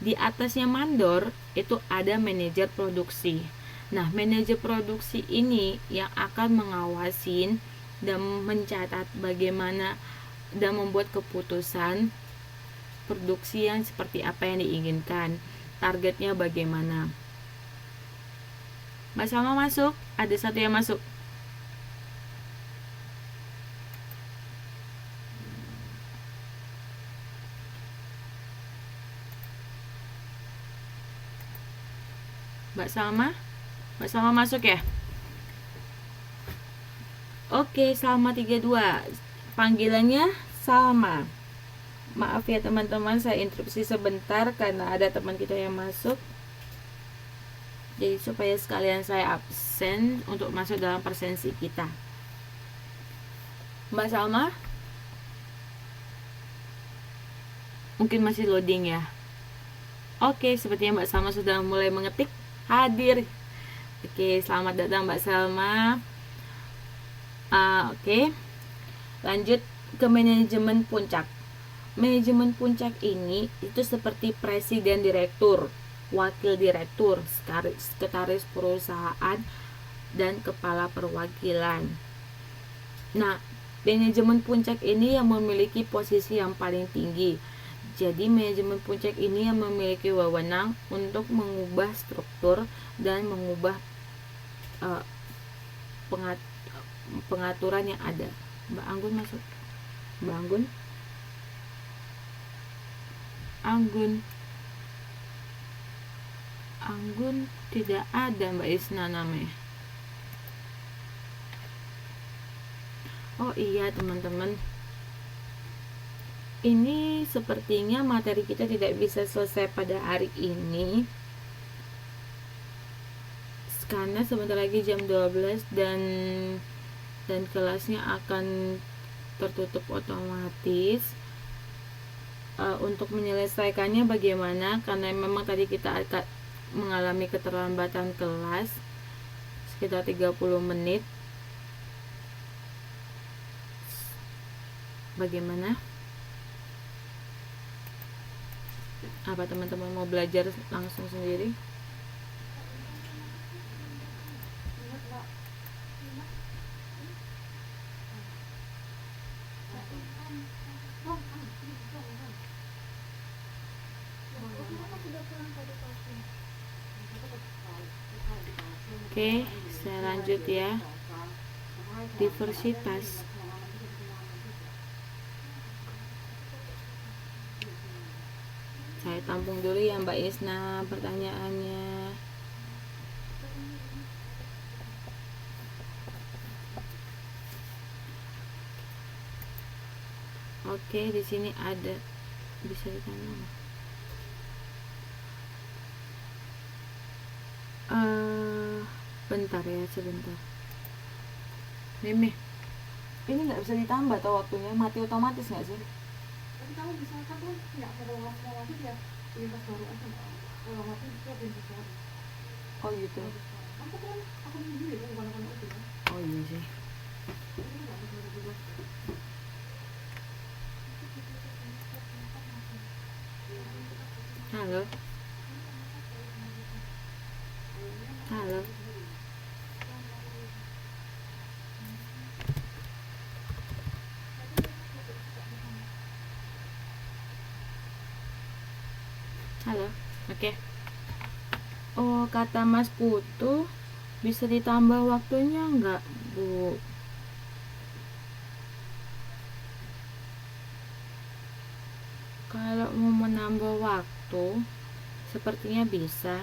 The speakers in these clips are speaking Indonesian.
Di atasnya mandor itu ada manajer produksi. Nah, manajer produksi ini yang akan mengawasin dan mencatat bagaimana dan membuat keputusan produksi yang seperti apa yang diinginkan, targetnya bagaimana. Mbak Salma masuk, ada satu yang masuk. Mbak Salma masuk ya? Oke, Salma 32. Panggilannya Salma. Maaf ya teman-teman, saya interupsi sebentar karena ada teman kita yang masuk. Jadi supaya sekalian saya absen untuk masuk dalam presensi kita. Mbak Salma? Mungkin masih loading ya. Oke, sepertinya Mbak Salma sudah mulai mengetik. Hadir. Oke, selamat datang Mbak Salma. Oke, lanjut ke manajemen puncak. Manajemen puncak ini itu seperti presiden direktur, wakil direktur, sekretaris perusahaan, dan kepala perwakilan. Nah, manajemen puncak ini yang memiliki posisi yang paling tinggi. Jadi manajemen puncak ini yang memiliki wewenang untuk mengubah struktur dan mengubah pengaturan yang ada. Mbak Anggun masuk. Mbak Anggun tidak ada. Mbak Isna namanya. Oh iya teman-teman, ini sepertinya materi kita tidak bisa selesai pada hari ini karena sebentar lagi jam 12 dan kelasnya akan tertutup otomatis. Untuk menyelesaikannya bagaimana, karena memang tadi kita akan mengalami keterlambatan kelas sekitar 30 menit. Bagaimana? Apa teman-teman mau belajar langsung sendiri? Oke, saya lanjut ya. Diversitas. Saya tampung dulu ya Mbak Isna pertanyaannya. Oke, di sini ada, bisa ditanya. Bentar ya, sebentar. Meme, ini nggak bisa ditambah atau waktunya mati otomatis nggak sih? Tapi kamu bisa kan tuh nggak pada waktu ya lintas baru aja kalau mati itu lintas baru. Oh gitu. Aku kan aku sendiri ya bukan itu ya. Oh iya sih. Halo. Halo. Halo. Oke. Oh, kata Mas Putu, bisa ditambah waktunya nggak, Bu? Kalau mau menambah waktu, sepertinya bisa.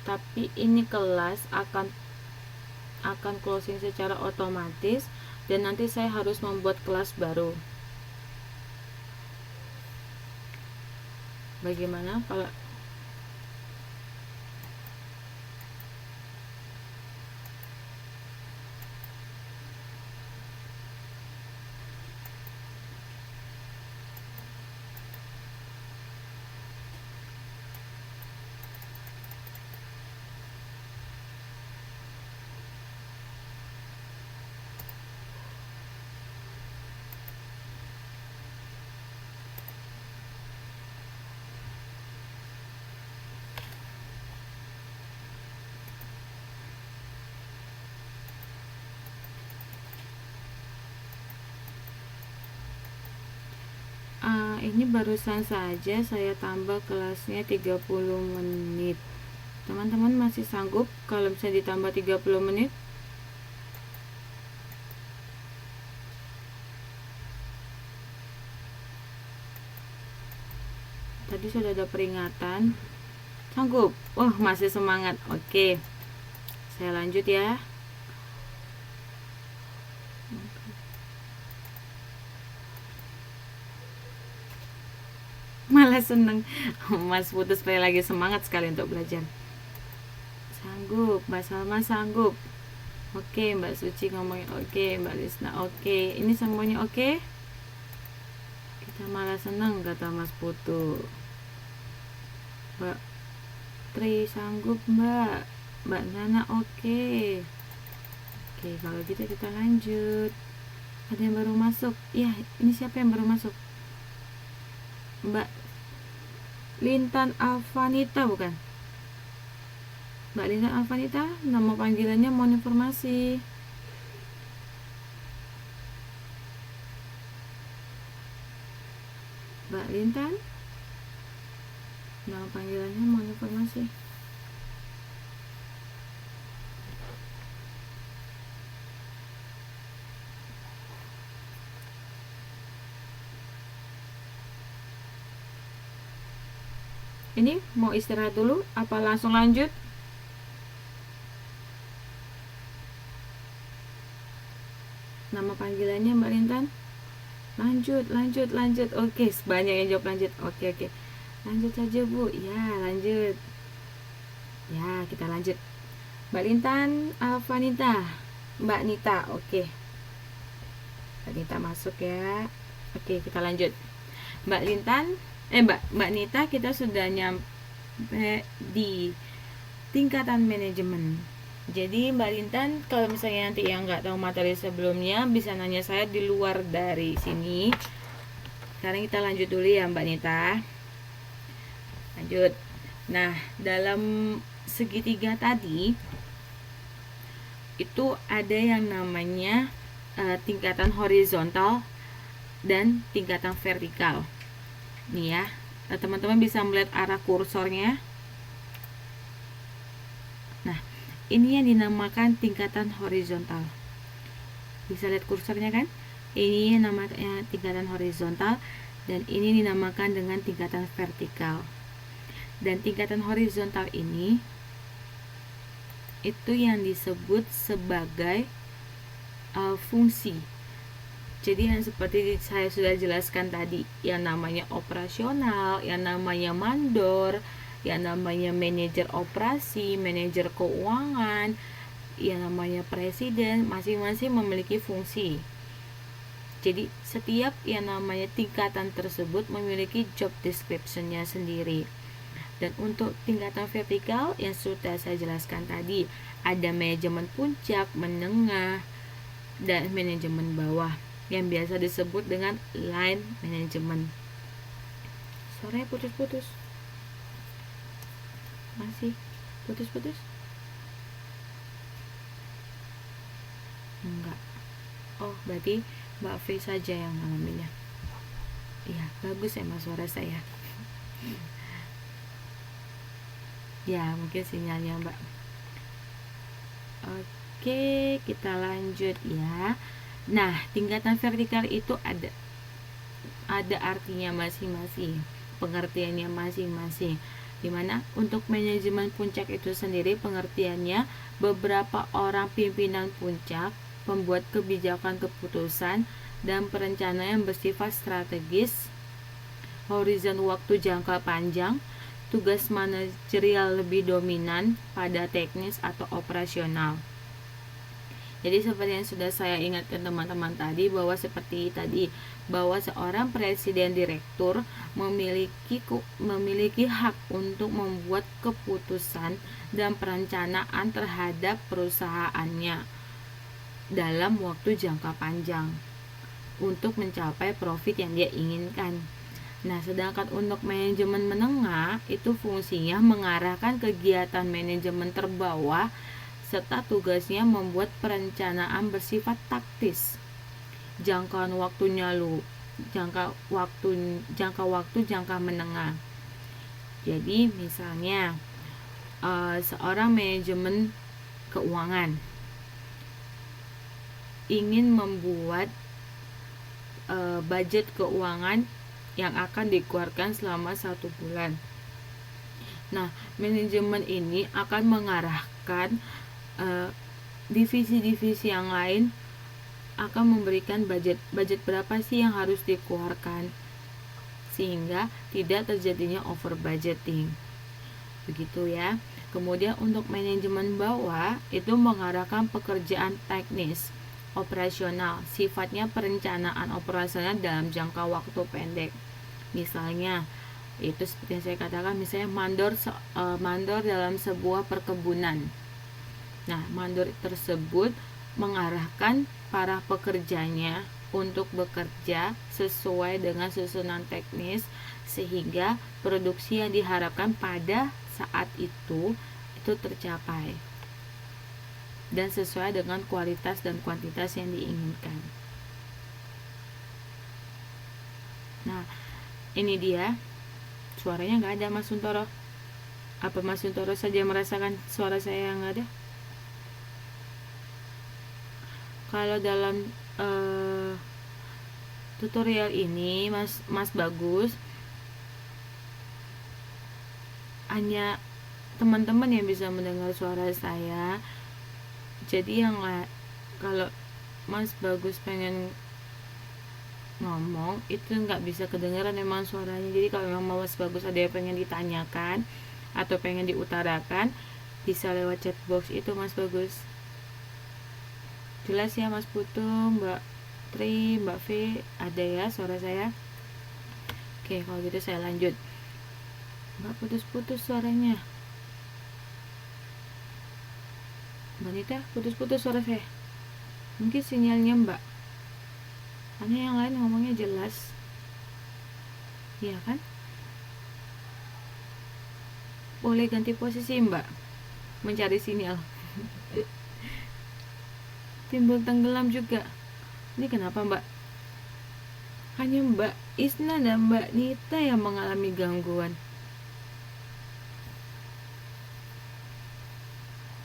Tapi ini kelas akan closing secara otomatis dan nanti saya harus membuat kelas baru. Bagaimana kalau ini barusan saja saya tambah kelasnya 30 menit. Teman-teman masih sanggup kalau bisa ditambah 30 menit? Tadi sudah ada peringatan. Sanggup? Wah, masih semangat. Oke. Saya lanjut ya. Malah seneng. Mas Putus supaya lagi semangat sekali untuk belajar. Sanggup, Mbak Salma sanggup. Oke, Mbak Suci ngomongin oke, Mbak Lisna oke. Ini semuanya oke? Kita malah seneng kata Mas Putu. Mbak Tri sanggup, Mbak. Mbak Nana oke. Oke, kalau gitu kita lanjut. Ada yang baru masuk. Ya, ini siapa yang baru masuk? Mbak Lintan Alvanita bukan? Mbak Lintan Alvanita, nama panggilannya mohon informasi. Mbak Lintan, nama panggilannya mohon informasi. Ini mau istirahat dulu apa langsung lanjut? Nama panggilannya Mbak Lintan? Lanjut. Oke, banyak yang jawab lanjut. Oke. Lanjut saja, Bu. Ya, lanjut. Ya, kita lanjut. Mbak Lintan, Alvanita. Mbak Nita, oke. Mbak Nita masuk ya. Oke, kita lanjut. Mbak Lintan, Mbak Nita, kita sudah nyampe di tingkatan manajemen. Jadi Mbak Lintan, kalau misalnya nanti yang nggak tahu materi sebelumnya, bisa nanya saya di luar dari sini. Sekarang kita lanjut dulu ya Mbak Nita. Lanjut. Nah, dalam segitiga tadi itu ada yang namanya tingkatan horizontal dan tingkatan vertikal. Nih ya, teman-teman bisa melihat arah kursornya. Nah, ini yang dinamakan tingkatan horizontal. Bisa lihat kursornya kan? Ini yang namanya tingkatan horizontal dan ini dinamakan dengan tingkatan vertikal. Dan tingkatan horizontal ini itu yang disebut sebagai fungsi. Jadi yang seperti saya sudah jelaskan tadi, yang namanya operasional, yang namanya mandor, yang namanya manajer operasi, manajer keuangan, yang namanya presiden, masing-masing memiliki fungsi. Jadi setiap yang namanya tingkatan tersebut memiliki job description-nya sendiri. Dan untuk tingkatan vertikal yang sudah saya jelaskan tadi, ada manajemen puncak, menengah, dan manajemen bawah yang biasa disebut dengan line management. Suaranya putus-putus. Masih putus-putus? Enggak. Oh, berarti Mbak V saja yang ngalaminnya. Iya, bagus emang suara saya. Ya, mungkin sinyalnya Mbak. Oke, kita lanjut ya. Nah, tingkatan vertikal itu ada artinya masing-masing, pengertiannya masing-masing. Dimana untuk manajemen puncak itu sendiri pengertiannya beberapa orang pimpinan puncak, pembuat kebijakan keputusan dan perencanaan yang bersifat strategis, horizon waktu jangka panjang, tugas manajerial lebih dominan pada teknis atau operasional. Jadi seperti yang sudah saya ingatkan teman-teman tadi, bahwa seperti tadi, bahwa seorang presiden direktur memiliki hak untuk membuat keputusan dan perencanaan terhadap perusahaannya dalam waktu jangka panjang untuk mencapai profit yang dia inginkan. Nah, sedangkan untuk manajemen menengah itu fungsinya mengarahkan kegiatan manajemen terbawah serta tugasnya membuat perencanaan bersifat taktis. Jangkauan waktunya jangka menengah. Jadi misalnya seorang manajemen keuangan ingin membuat budget keuangan yang akan dikeluarkan selama 1 bulan. Nah, manajemen ini akan mengarahkan divisi-divisi yang lain akan memberikan budget berapa sih yang harus dikeluarkan sehingga tidak terjadinya over budgeting. Begitu ya. Kemudian untuk manajemen bawah itu mengarahkan pekerjaan teknis operasional, sifatnya perencanaan operasional dalam jangka waktu pendek. Misalnya itu seperti yang saya katakan, misalnya mandor dalam sebuah perkebunan. Nah, mandor tersebut mengarahkan para pekerjanya untuk bekerja sesuai dengan susunan teknis sehingga produksi yang diharapkan pada saat itu tercapai dan sesuai dengan kualitas dan kuantitas yang diinginkan. Nah, ini dia. Suaranya nggak ada Mas Suntoro. Apa Mas Suntoro saja merasakan suara saya yang nggak ada? Kalau dalam tutorial ini Mas Bagus hanya teman-teman yang bisa mendengar suara saya. Jadi kalau Mas Bagus pengen ngomong itu nggak bisa kedengaran memang suaranya. Jadi kalau memang Mas Bagus ada yang pengen ditanyakan atau pengen diutarakan, bisa lewat chat box itu Mas Bagus. Jelas ya Mas Putu, Mbak Tri, Mbak V, ada ya suara saya? Oke, kalau gitu saya lanjut. Mbak putus-putus suaranya. Mbak Nita, putus-putus suara saya. Mungkin sinyalnya Mbak. Karena yang lain ngomongnya jelas. Iya kan? Boleh ganti posisi Mbak, mencari sinyal. Timbul tenggelam juga. Ini kenapa Mbak? Hanya Mbak Isna dan Mbak Nita yang mengalami gangguan.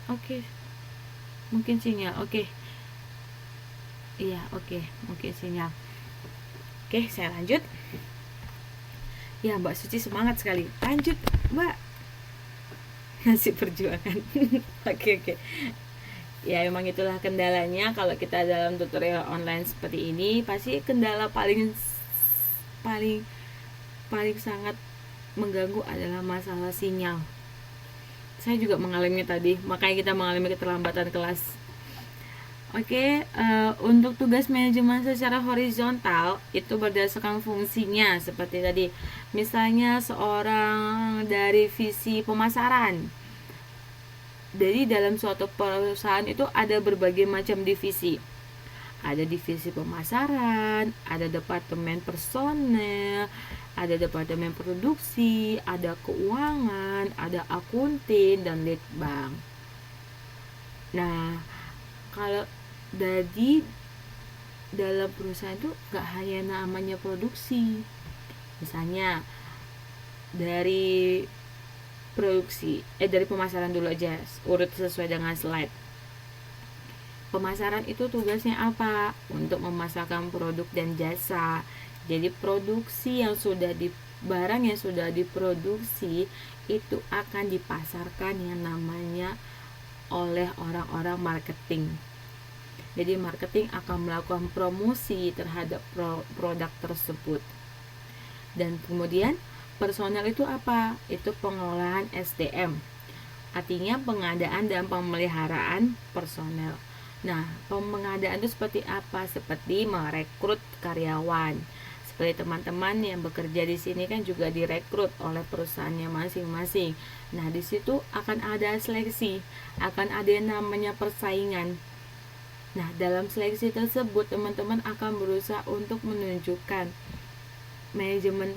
Oke. Mungkin sinyal. Oke. Iya, oke. Mungkin sinyal. Oke, saya lanjut. Ya, Mbak Suci semangat sekali. Lanjut, Mbak. Ngasih perjuangan. Oke. Ya, memang itulah kendalanya kalau kita dalam tutorial online seperti ini. Pasti kendala paling sangat mengganggu adalah masalah sinyal. Saya juga mengalami tadi, makanya kita mengalami keterlambatan kelas. Oke, untuk tugas manajemen secara horizontal itu berdasarkan fungsinya seperti tadi. Misalnya seorang dari visi pemasaran. Jadi dalam suatu perusahaan itu ada berbagai macam divisi. Ada divisi pemasaran, ada departemen personel, ada departemen produksi, ada keuangan, ada akuntan dan lead bank. Nah, kalau dari dalam perusahaan itu gak hanya namanya produksi. Misalnya dari dari pemasaran dulu aja, urut sesuai dengan slide. Pemasaran itu tugasnya apa? Untuk memasarkan produk dan jasa. Jadi produksi yang barang yang sudah diproduksi itu akan dipasarkan yang namanya oleh orang-orang marketing. Jadi marketing akan melakukan promosi terhadap produk tersebut. Dan kemudian personel itu apa? Itu pengolahan SDM. Artinya pengadaan dan pemeliharaan personel. Nah, pengadaan itu seperti apa? Seperti merekrut karyawan. Seperti teman-teman yang bekerja di sini kan juga direkrut oleh perusahaannya masing-masing. Nah, di situ akan ada seleksi, akan ada yang namanya persaingan. Nah, dalam seleksi tersebut teman-teman akan berusaha untuk menunjukkan manajemen